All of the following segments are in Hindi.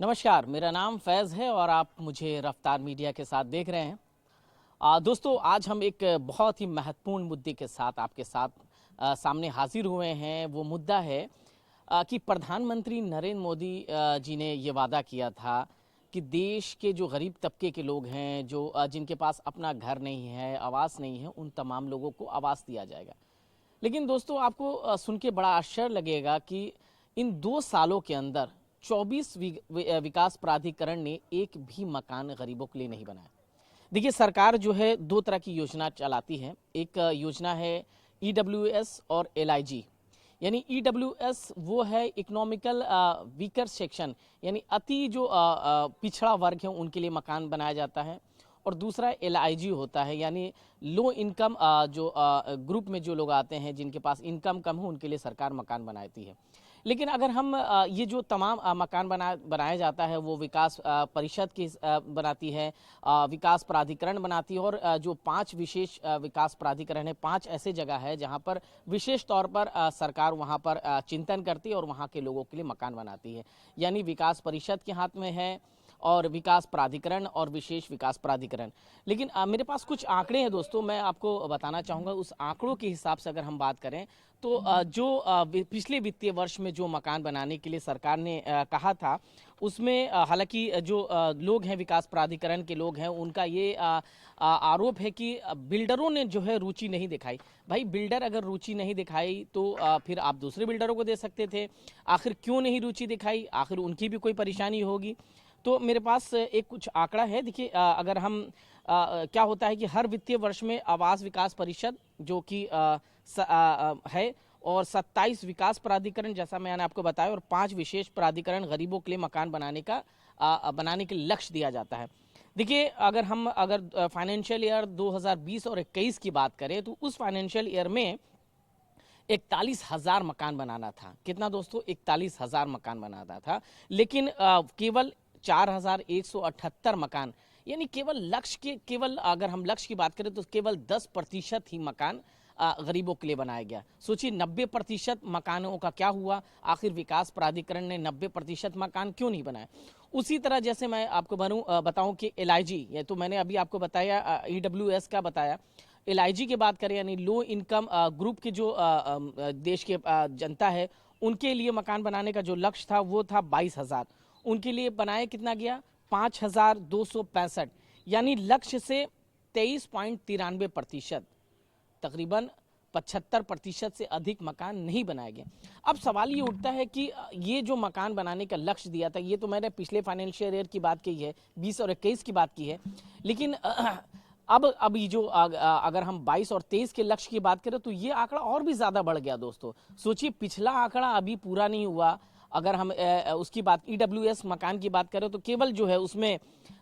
नमस्कार, मेरा नाम फैज़ है और आप मुझे रफ्तार मीडिया के साथ देख रहे हैं। दोस्तों, आज हम एक बहुत ही महत्वपूर्ण मुद्दे के साथ आपके साथ सामने हाजिर हुए हैं। वो मुद्दा है कि प्रधानमंत्री नरेंद्र मोदी जी ने ये वादा किया था कि देश के जो गरीब तबके के लोग हैं, जो जिनके पास अपना घर नहीं है, आवास नहीं है, उन तमाम लोगों को आवास दिया जाएगा। लेकिन दोस्तों, आपको सुन के बड़ा आश्चर्य लगेगा कि इन 2 सालों के अंदर 24 विकास प्राधिकरण ने एक भी मकान गरीबों के लिए नहीं बनाया। देखिए, सरकार जो है 2 तरह की योजना चलाती है। एक योजना है ईडब्ल्यूएस और एलआईजी। यानी ईडब्ल्यूएस वो है इकोनॉमिकल वीकर सेक्शन, यानी अति जो पिछड़ा वर्ग है उनके लिए मकान बनाया जाता है। और दूसरा एलआईजी होता है, यानी लो इनकम जो ग्रुप में जो लोग आते हैं जिनके पास इनकम कम हो, उनके लिए सरकार मकान बनाती है। लेकिन अगर हम ये जो तमाम मकान बनाया जाता है वो विकास परिषद की बनाती है, विकास प्राधिकरण बनाती है। और जो 5 विशेष विकास प्राधिकरण है, 5 ऐसे जगह है जहां पर विशेष तौर पर सरकार वहां पर चिंतन करती है और वहां के लोगों के लिए मकान बनाती है। यानी विकास परिषद के हाथ में है और विकास प्राधिकरण और विशेष विकास प्राधिकरण। लेकिन मेरे पास कुछ आंकड़े हैं दोस्तों, मैं आपको बताना चाहूँगा। उस आंकड़ों के हिसाब से अगर हम बात करें तो जो पिछले वित्तीय वर्ष में जो मकान बनाने के लिए सरकार ने कहा था, उसमें हालांकि जो लोग हैं, विकास प्राधिकरण के लोग हैं, उनका ये आरोप है कि बिल्डरों ने जो है रुचि नहीं दिखाई। भाई, बिल्डर अगर रुचि नहीं दिखाई तो फिर आप दूसरे बिल्डरों को दे सकते थे। आखिर क्यों नहीं रुचि दिखाई? आखिर उनकी भी कोई परेशानी होगी। तो मेरे पास एक कुछ आंकड़ा है। देखिए, अगर हम क्या होता है कि हर वित्तीय वर्ष में आवास विकास परिषद जो कि है, और 27 विकास प्राधिकरण जैसा मैंने आपको बताया, और 5 विशेष प्राधिकरण गरीबों के लिए मकान बनाने के लक्ष्य दिया जाता है। देखिए, अगर फाइनेंशियल ईयर 2020 और 21 की बात करें तो उस फाइनेंशियल ईयर में 41,000 मकान बनाना था। कितना दोस्तों? 41,000 मकान बनाना था। लेकिन केवल 4,178 मकान, यानी केवल अगर हम लक्ष्य की बात करें तो केवल 10% ही मकान गरीबों के लिए बनाया गया। सोचिए, 90% मकानों का क्या हुआ? आखिर विकास प्राधिकरण ने 90% मकान क्यों नहीं बनाए? उसी तरह जैसे मैं आपको बताऊं कि एलआईजी, ये तो मैंने अभी आपको बताया, ईडब्ल्यूएस का बताया। एलआईजी की बात करें, यानी लो इनकम ग्रुप के जो देश के जनता है, उनके लिए मकान बनाने का जो लक्ष्य था वो था 22,000। उनके लिए बनाया कितना गया? 5,265। यानी लक्ष्य से 23.93%, तकरीबन 75% से अधिक मकान नहीं बनाए गए। अब सवाल ये उठता है कि ये जो मकान बनाने का लक्ष्य दिया था, ये तो मैंने पिछले फाइनेंशियल ईयर की बात की है, 20 और 21 की बात की है। लेकिन अब ये जो अगर हम 22 और 23 के लक्ष्य की बात करें तो ये आंकड़ा और भी ज़्यादा बढ़ गया दोस्तों। सोचिए, पिछला आंकड़ा अभी पूरा नहीं हुआ। अगर हम उसकी बात, ईडब्ल्यूएस मकान की बात करें तो केवल जो है उसमें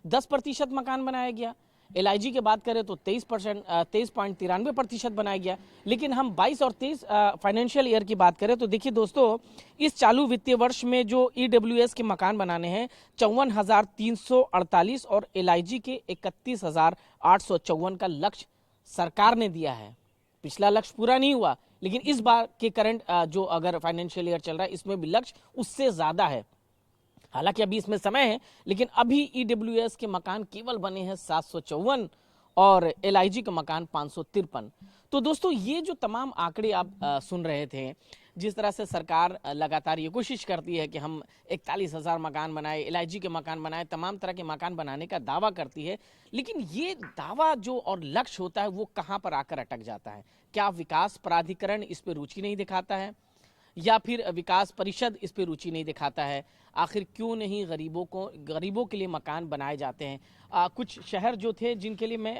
10% मकान बनाया गया। एलआईजी की बात करें तो 23.93% बनाया गया। लेकिन हम 22 और 23 फाइनेंशियल ईयर की बात करें तो देखिए दोस्तों, इस चालू वित्तीय वर्ष में जो ईडब्ल्यूएस के मकान बनाने हैं 54,348 और एलआईजी के 31,854 का लक्ष्य सरकार ने दिया है। पिछला लक्ष्य पूरा नहीं हुआ, लेकिन इस बार के करंट जो अगर फाइनेंशियल ईयर चल रहा है, इसमें भी लक्ष्य उससे ज़्यादा है। हालांकि अभी इसमें समय है, लेकिन अभी ईडब्ल्यूएस के मकान केवल बने हैं 754 और एलआईजी का मकान 553। तो दोस्तों, ये जो तमाम आंकड़े आप सुन रहे थे, जिस तरह से सरकार लगातार ये कोशिश करती है कि हम 41,000 मकान बनाए, एलआईजी के मकान बनाए, तमाम तरह के मकान बनाने का दावा करती है, लेकिन ये दावा जो और लक्ष्य होता है वो कहाँ पर आकर अटक जाता है? क्या विकास प्राधिकरण इस पर रुचि नहीं दिखाता है, या फिर विकास परिषद इस पे रुचि नहीं दिखाता है? आखिर क्यों नहीं गरीबों के लिए मकान बनाए जाते हैं? कुछ शहर जो थे जिनके लिए मैं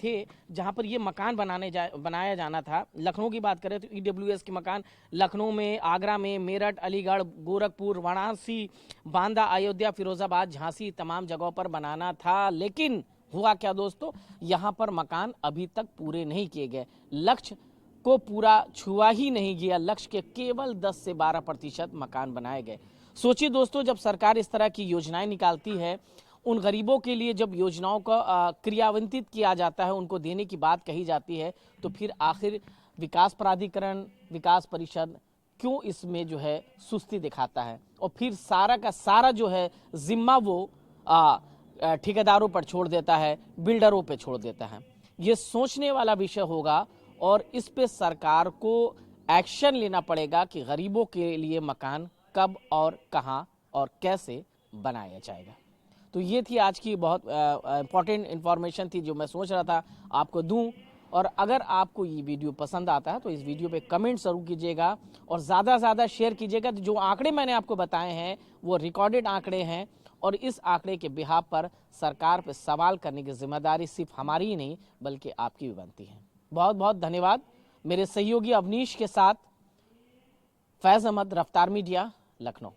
थे, जहां पर ये मकान बनाया जाना था, लखनऊ की बात करें तो ईडब्ल्यूएस के मकान लखनऊ में, आगरा में, मेरठ, अलीगढ़, गोरखपुर, वाराणसी, बांदा, अयोध्या, फिरोजाबाद, झांसी, तमाम जगहों पर बनाना था। लेकिन हुआ क्या दोस्तों? यहाँ पर मकान अभी तक पूरे नहीं किए गए। लक्ष्य को पूरा छुआ ही नहीं गया। लक्ष्य के केवल 10 से 12% मकान बनाए गए। सोचिए दोस्तों, जब सरकार इस तरह की योजनाएं निकालती है, उन गरीबों के लिए जब योजनाओं का क्रियान्वित किया जाता है, उनको देने की बात कही जाती है, तो फिर आखिर विकास प्राधिकरण, विकास परिषद क्यों इसमें जो है सुस्ती दिखाता है और फिर सारा का सारा जो है जिम्मा वो ठेकेदारों पर छोड़ देता है, बिल्डरों पे छोड़ देता है। ये सोचने वाला विषय होगा और इस पे सरकार को एक्शन लेना पड़ेगा कि गरीबों के लिए मकान कब और कहां और कैसे बनाया जाएगा। तो ये थी आज की बहुत इंपॉर्टेंट इन्फॉर्मेशन थी जो मैं सोच रहा था आपको दूं। और अगर आपको ये वीडियो पसंद आता है तो इस वीडियो पे कमेंट जरूर कीजिएगा और ज़्यादा से ज़्यादा शेयर कीजिएगा। जो आंकड़े मैंने आपको बताए हैं वो रिकॉर्डेड आंकड़े हैं और इस आंकड़े के बिहाफ पर सरकार पर सवाल करने की जिम्मेदारी सिर्फ हमारी ही नहीं बल्कि आपकी भी बनती है। बहुत बहुत धन्यवाद। मेरे सहयोगी अवनीश के साथ फैज़ अहमद, रफ्तार मीडिया, लखनऊ।